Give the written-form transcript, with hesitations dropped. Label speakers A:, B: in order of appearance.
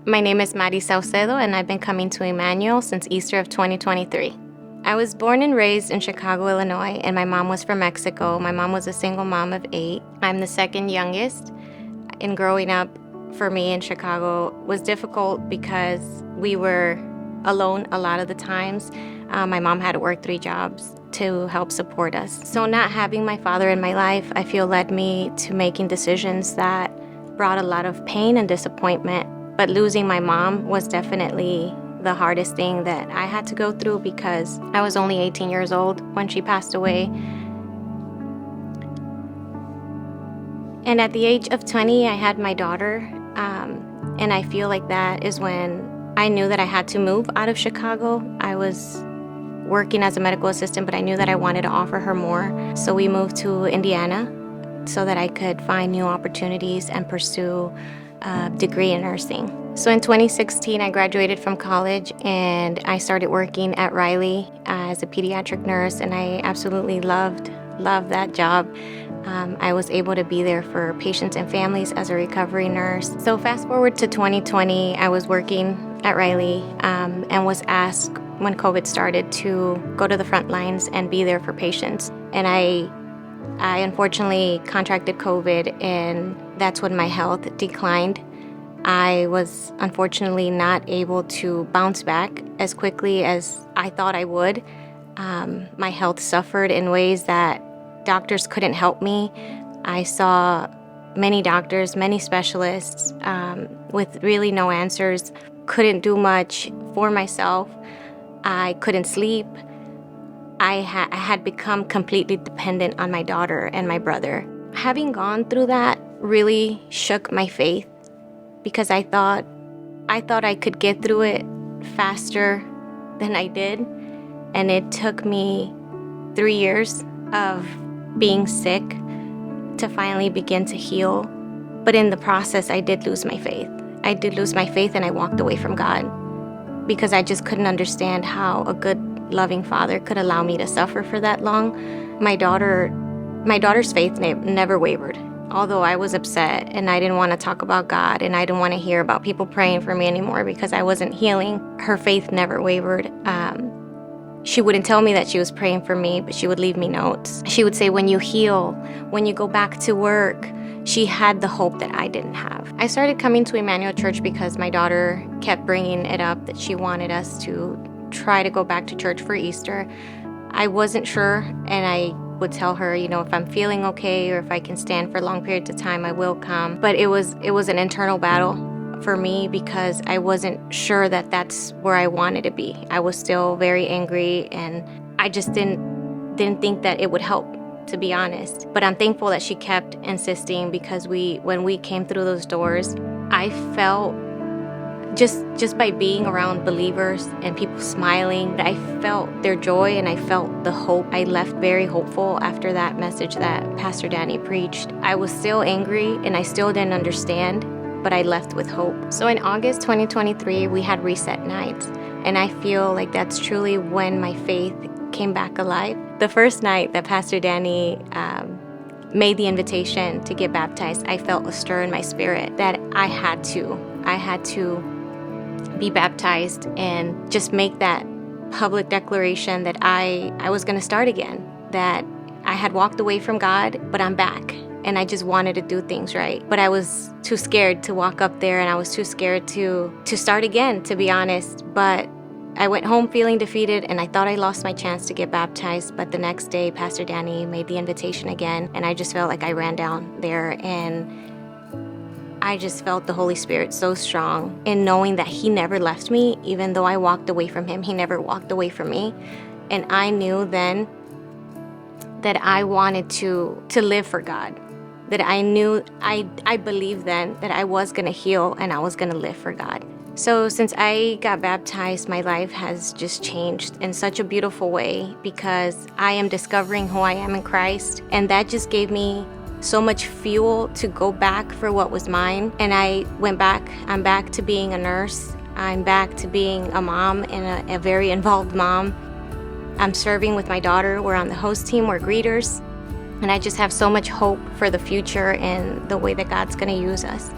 A: My name is Mari Saucedo, and I've been coming to Emmanuel since Easter of 2023. I was born and raised in Chicago, Illinois, and my mom was from Mexico. My mom was a single mom of 8. I'm the second youngest, and growing up for me in Chicago was difficult because we were alone a lot of the times. My mom had to work 3 jobs to help support us. So not having my father in my life, I feel, led me to making decisions that brought a lot of pain and disappointment. But losing my mom was definitely the hardest thing that I had to go through because I was only 18 years old when she passed away. And at the age of 20, I had my daughter. And I feel like that is when I knew that I had to move out of Chicago. I was working as a medical assistant, but I knew that I wanted to offer her more. So we moved to Indiana so that I could find new opportunities and pursue a degree in nursing. So in 2016, I graduated from college and I started working at Riley as a pediatric nurse, and I absolutely loved that job. I was able to be there for patients and families as a recovery nurse. So fast forward to 2020, I was working at Riley and was asked when COVID started to go to the front lines and be there for patients. And I unfortunately contracted COVID, and that's when my health declined. I was unfortunately not able to bounce back as quickly as I thought I would. My health suffered in ways that doctors couldn't help me. I saw many doctors, many specialists with really no answers. Couldn't do much for myself. I couldn't sleep. I had become completely dependent on my daughter and my brother. Having gone through that really shook my faith because I thought I could get through it faster than I did. And it took me 3 years of being sick to finally begin to heal. But in the process, I did lose my faith. I did lose my faith, and I walked away from God because I just couldn't understand how a good, loving father could allow me to suffer for that long. My daughter's faith never wavered. Although I was upset and I didn't want to talk about God and I didn't want to hear about people praying for me anymore because I wasn't healing, her faith never wavered. She wouldn't tell me that she was praying for me, but she would leave me notes. She would say, when you heal, when you go back to work. She had the hope that I didn't have. I started coming to Emmanuel Church because my daughter kept bringing it up that she wanted us to try to go back to church for Easter. I wasn't sure, and I would tell her, if I'm feeling okay or if I can stand for long periods of time, I will come. But it was an internal battle for me because I wasn't sure that that's where I wanted to be. I was still very angry, and I just didn't think that it would help, to be honest. But I'm thankful that she kept insisting because when we came through those doors, I felt just by being around believers and people smiling, I felt their joy and I felt the hope. I left very hopeful after that message that Pastor Danny preached. I was still angry and I still didn't understand, but I left with hope. So in August 2023, we had reset nights, and I feel like that's truly when my faith came back alive. The first night that Pastor Danny made the invitation to get baptized, I felt a stir in my spirit that I had to be baptized and just make that public declaration that I was going to start again, that I had walked away from God, but I'm back. And I just wanted to do things right. But I was too scared to walk up there, and I was too scared to start again, to be honest. But I went home feeling defeated, and I thought I lost my chance to get baptized. But the next day, Pastor Danny made the invitation again, and I just felt like I ran down there, and I just felt the Holy Spirit so strong in knowing that He never left me. Even though I walked away from Him, He never walked away from me. And I knew then that I wanted to live for God. That I believed then that I was going to heal and I was going to live for God. So since I got baptized, my life has just changed in such a beautiful way because I am discovering who I am in Christ. And that just gave me so much fuel to go back for what was mine. And I went back. I'm back to being a nurse. I'm back to being a mom, and a very involved mom. I'm serving with my daughter. We're on the host team. We're greeters. And I just have so much hope for the future and the way that God's going to use us.